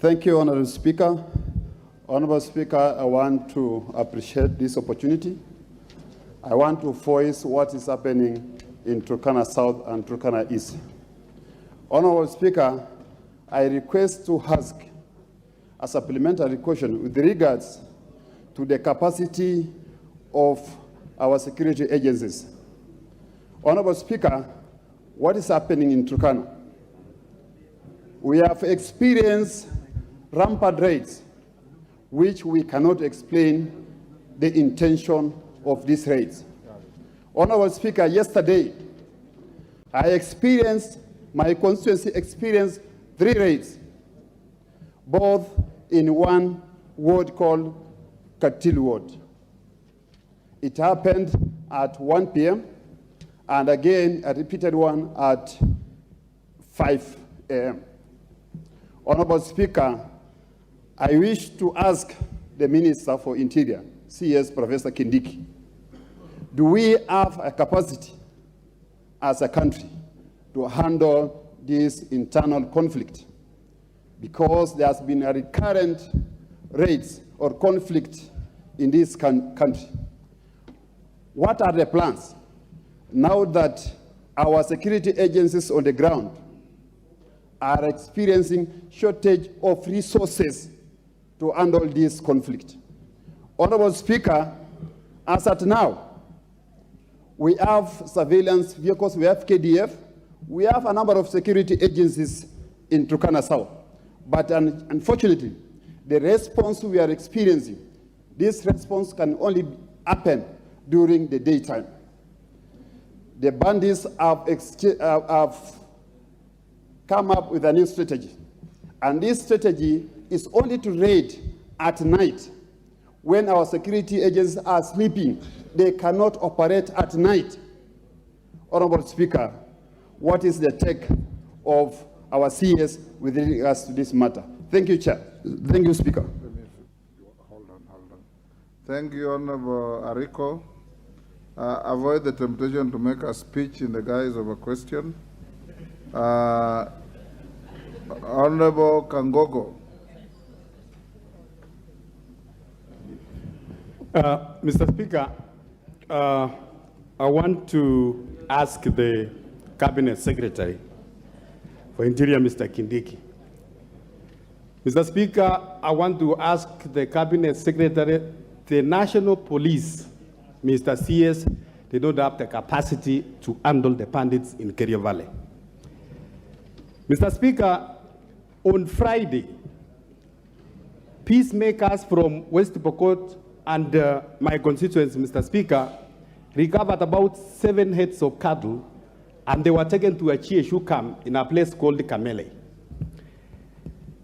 Thank you, Honorable Speaker. Honorable Speaker, I want to appreciate this opportunity. I want to voice what is happening in Turukana South and Turukana East. Honorable Speaker, I request to ask a supplementary question with regards to the capacity of our security agencies. Honorable Speaker, what is happening in Turukana? We have experienced rampart raids, which we cannot explain the intention of these raids. Honorable Speaker, yesterday, my constituency experienced 3 raids, both in one ward called Katil Ward. It happened at 1 p.m. and again a repeated one at 5 a.m. Honorable Speaker, I wish to ask the Minister for Interior, CS Professor Kindiki, do we have a capacity as a country to handle this internal conflict? Because there has been a recurrent raids or conflict in this country. What are the plans now that our security agencies on the ground are experiencing shortage of resources to handle this conflict? Honorable Speaker, as at now, we have surveillance vehicles, we have KDF, we have a number of security agencies in Turkana South. But unfortunately, the response we are experiencing, this response can only happen during the daytime. The bandits have come up with a new strategy. And this strategy is only to raid at night. When our security agents are sleeping, they cannot operate at night. Honorable Speaker, what is the take of our CS with regards to this matter? Thank you, Chair. Thank you, Speaker. Hold on. Thank you, Honorable Ariko. Avoid the temptation to make a speech in the guise of a question. Honorable Kangogo. Mr. Speaker, I want to ask the Cabinet Secretary for Interior, Mr. Kindiki. Mr. Speaker, I want to ask the Cabinet Secretary, the National Police, Mr. CS, they don't have the capacity to handle the bandits in Kerio Valley. Mr. Speaker, on Friday, peacemakers from West Pokot and my constituency, Mr. Speaker, recovered about 7 heads of cattle, and they were taken to a Chieshu camp in a place called Kamele,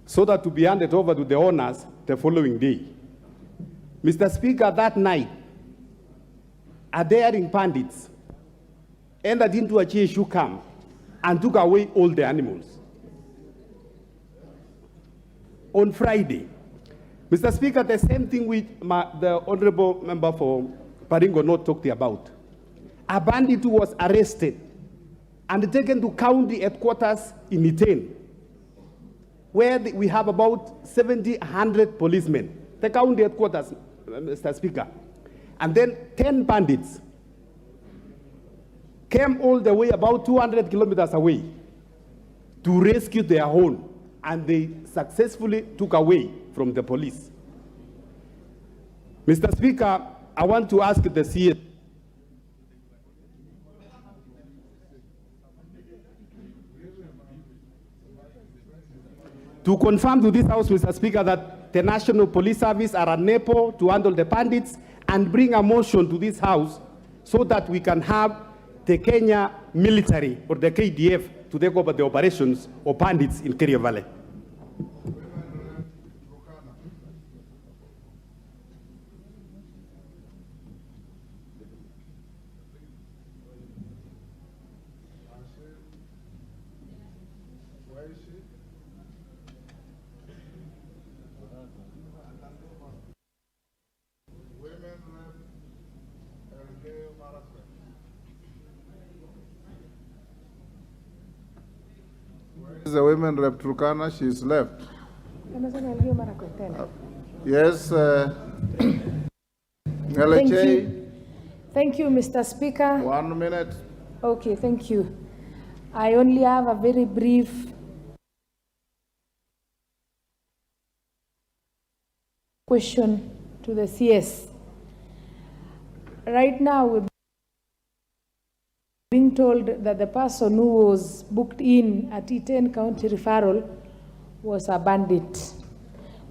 so that to be handed over to the owners the following day. Mr. Speaker, that night, a daring bandits entered into a Chieshu camp and took away all the animals. On Friday, Mr. Speaker, the same thing with the honorable member for Baringo North talked about. A bandit who was arrested and taken to county headquarters in Iten, where we have about 100 policemen. The county headquarters, Mr. Speaker. And then 10 bandits came all the way about 200 kilometers away to rescue their own, and they successfully took away from the police. Mr. Speaker, I want to ask the CS to confirm to this House, Mr. Speaker, that the National Police Service are unable to handle the bandits, and bring a motion to this House so that we can have the Kenya military or the KDF to take over the operations of bandits in Kerio Valley. The women rep Turukana, she's left. Yes, Thank you, Mr. Speaker. 1 minute. Okay, thank you. I only have a very brief question to the CS. Right now, we're being told that the person who was booked in at Iten County Referral was a bandit.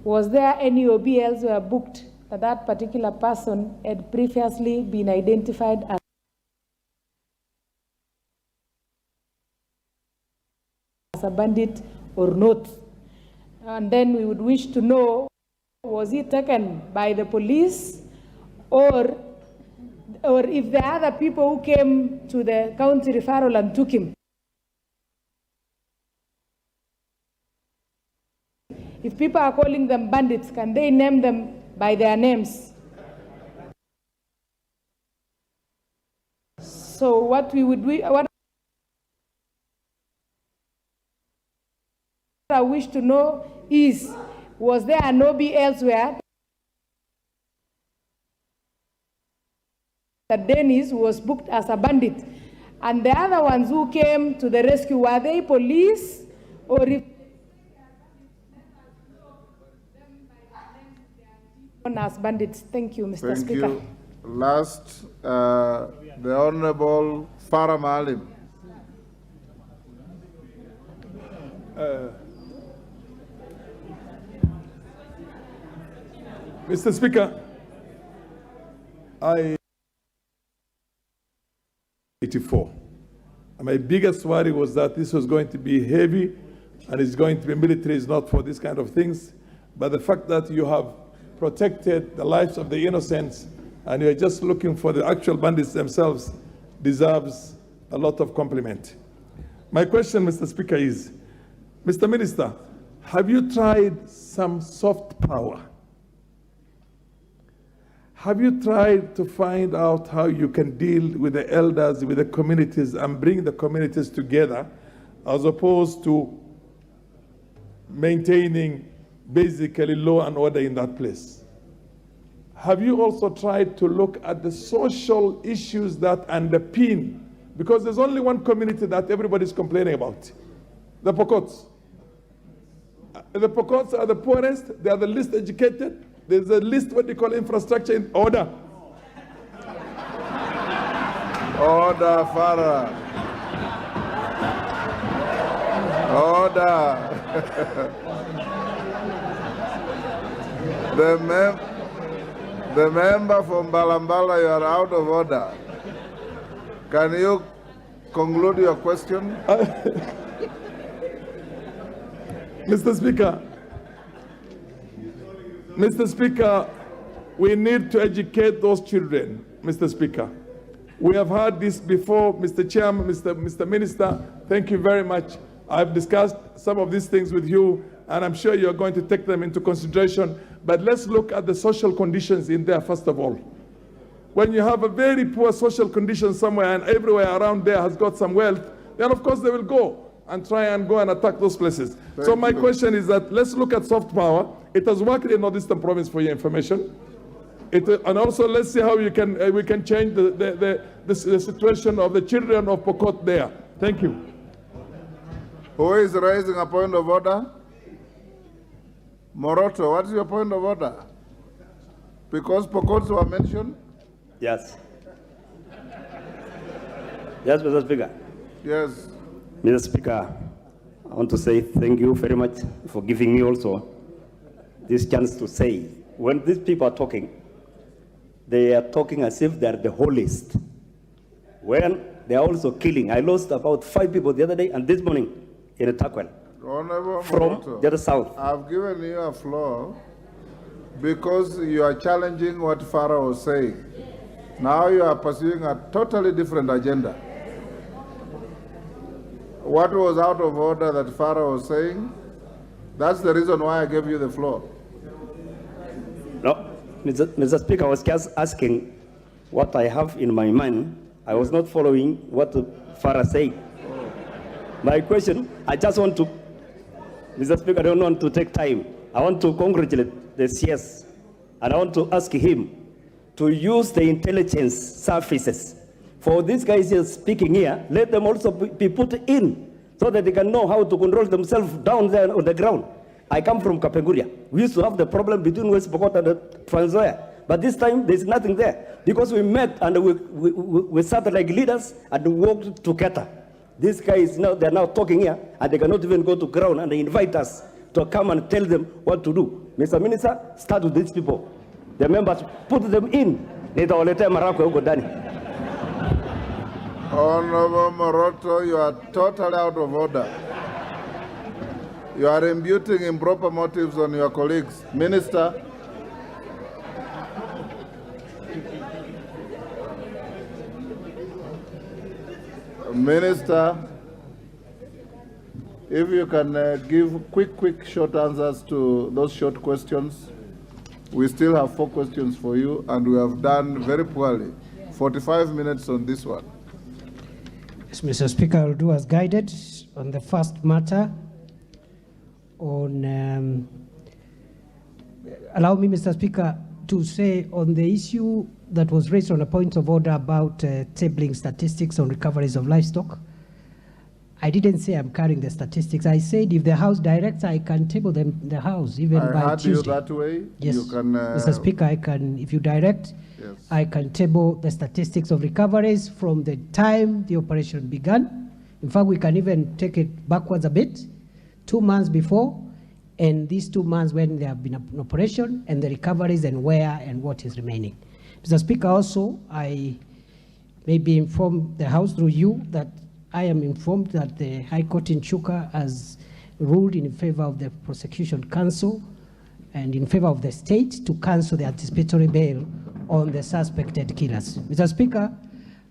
Was there any OB elsewhere booked that that particular person had previously been identified as a bandit or not? And then we would wish to know, was he taken by the police, or if the other people who came to the county referral and took him? If people are calling them bandits, can they name them by their names? So what I wish to know is, was there an OB elsewhere that Dennis was booked as a bandit? And the other ones who came to the rescue, were they police, or if as bandits? Thank you, Mr. Speaker. Thank you. Last, the Honorable Farah Maalim. Mr. Speaker, I 84. And my biggest worry was that this was going to be heavy, and it's going to be military is not for these kind of things. But the fact that you have protected the lives of the innocents and you're just looking for the actual bandits themselves deserves a lot of compliment. My question, Mr. Speaker, is, Mr. Minister, have you tried some soft power? Have you tried to find out how you can deal with the elders, with the communities, and bring the communities together, as opposed to maintaining basically law and order in that place? Have you also tried to look at the social issues that underpin, because there's only one community that everybody's complaining about, the Pokots. The Pokots are the poorest, they are the least educated, there's the least what they call infrastructure in order. Order, Farah. Order. The member from Balambala, you are out of order. Can you conclude your question? Mr. Speaker, we need to educate those children, Mr. Speaker. We have heard this before, Mr. Chairman, Mr. Minister, thank you very much. I've discussed some of these things with you, and I'm sure you're going to take them into consideration. But let's look at the social conditions in there, first of all. When you have a very poor social condition somewhere and everywhere around there has got some wealth, then of course they will go and try and go and attack those places. So my question is that let's look at soft power. It has worked in Northeastern Province, for your information. And also let's see how we can change the situation of the children of Pokot there. Thank you. Who is raising a point of order? Moroto, what is your point of order? Because Pokots were mentioned? Yes. Yes, Mr. Speaker. Yes. Mr. Speaker, I want to say thank you very much for giving me also this chance to say, when these people are talking, they are talking as if they're the holiest. When they are also killing. I lost about 5 people the other day and this morning in a Takwel. Honorable from Moroto, the other south. I've given you a floor because you are challenging what Farah was saying. Now you are pursuing a totally different agenda. What was out of order that Farah was saying, that's the reason why I gave you the floor. No, Mr. Speaker, I was just asking what I have in my mind. I was not following what Farah said. My question, I just want to, Mr. Speaker, I don't want to take time. I want to congratulate the CS, and I want to ask him to use the intelligence services. For these guys here speaking here, let them also be put in so that they can know how to control themselves down there on the ground. I come from Kapenguria. We used to have the problem between West Pokot and Trans Nzoia. But this time, there's nothing there. Because we met and we sat like leaders and worked together. These guys, now they're now talking here, and they cannot even go to ground, and they invite us to come and tell them what to do. Mr. Minister, start with these people. The members, put them in. Honorable Moroto, you are totally out of order. You are imputing improper motives on your colleagues. Minister. Minister, if you can give quick, short answers to those short questions. We still have 4 questions for you, and we have done very poorly. 45 minutes on this one. Yes, Mr. Speaker, I will do as guided on the first matter. Allow me, Mr. Speaker, to say on the issue that was raised on a point of order about tabling statistics on recoveries of livestock. I didn't say I'm carrying the statistics. I said if the House directs, I can table them in the House even by I heard Tuesday. you that way. Yes, you can, Mr. Speaker, I can, if you direct, yes. I can table the statistics of recoveries from the time the operation began. In fact, we can even take it backwards a bit, 2 months before, and these 2 months when there have been an operation, and the recoveries and where and what is remaining. Mr. Speaker, also, I may be informed the House through you that I am informed that the High Court in Chuka has ruled in favor of the Prosecution Council and in favor of the state to cancel the anticipatory bail on the suspected killers. Mr. Speaker,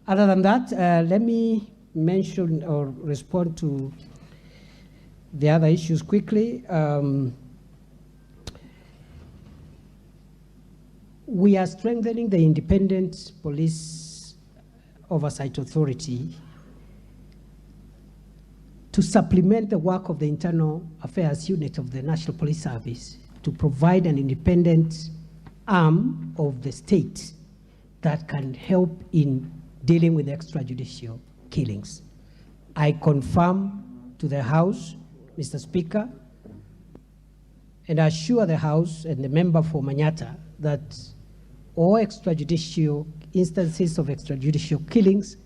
other than that, let me mention or respond to the other issues quickly. We are strengthening the Independent Police Oversight Authority to supplement the work of the Internal Affairs Unit of the National Police Service to provide an independent arm of the state that can help in dealing with extrajudicial killings. I confirm to the House, Mr. Speaker, and I assure the House and the member for Manyata that all extrajudicial instances of extrajudicial killings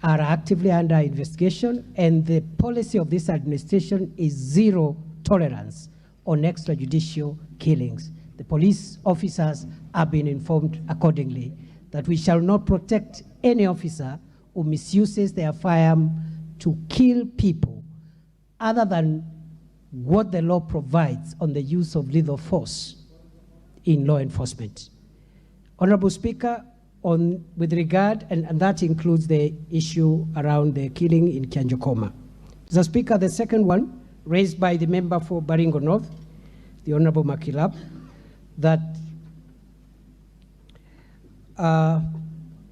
are actively under investigation, and the policy of this administration is zero tolerance on extrajudicial killings. The police officers have been informed accordingly that we shall not protect any officer who misuses their firearm to kill people other than what the law provides on the use of lethal force in law enforcement. Honorable Speaker, with regard, and that includes the issue around the killing in Kianjokoma. Mr. Speaker, the second one, raised by the member for Baringo North, the Honorable Makilab, that